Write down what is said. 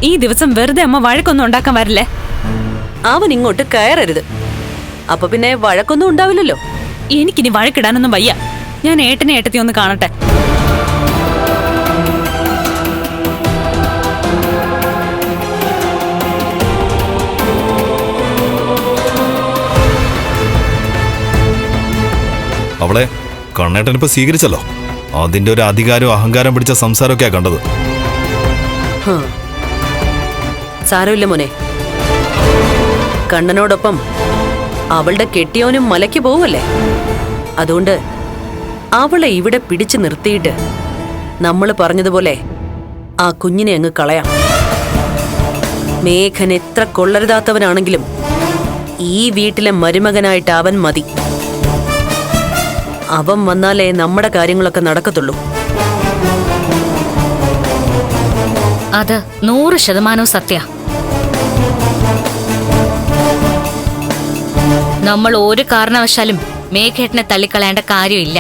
ഈ ദിവസം വെറുതെ അമ്മ വഴക്കൊന്നും ഉണ്ടാക്കാൻ വരില്ലേ? അവൻ ഇങ്ങോട്ട് കയറരുത്. അപ്പൊ പിന്നെ വഴക്കൊന്നും ഉണ്ടാവില്ലല്ലോ. എനിക്കിനി വഴക്കിടാനൊന്നും വയ്യ. ഞാൻ ഏട്ടനെ ഏട്ടത്തി ഒന്ന് കാണട്ടെ. അവളെ കണ്ണേട്ടനിപ്പോ സ്വീകരിച്ചല്ലോ. അതിന്റെ ഒരു അധികാരവും അഹങ്കാരം പിടിച്ച സംസാരമൊക്കെയാ കണ്ടത്. സാരമില്ല മോനെ. കണ്ണനോടൊപ്പം അവളുടെ കെട്ടിയോനും മലയ്ക്ക് പോവല്ലേ. അതുകൊണ്ട് അവളെ ഇവിടെ പിടിച്ചു നിർത്തിയിട്ട് നമ്മൾ പറഞ്ഞതുപോലെ ആ കുഞ്ഞിനെ അങ്ങ് കളയാം. മേഘൻ എത്ര കൊള്ളരുതാത്തവനാണെങ്കിലും ഈ വീട്ടിലെ മരുമകനായിട്ട് അവൻ മതി. അവൻ വന്നാലേ നമ്മുടെ കാര്യങ്ങളൊക്കെ നടക്കത്തുള്ളൂ. അത് 100% സത്യ. നമ്മൾ ഒരു കാരണവശാലും മേഘേട്ടനെ തള്ളിക്കളയേണ്ട കാര്യമില്ല.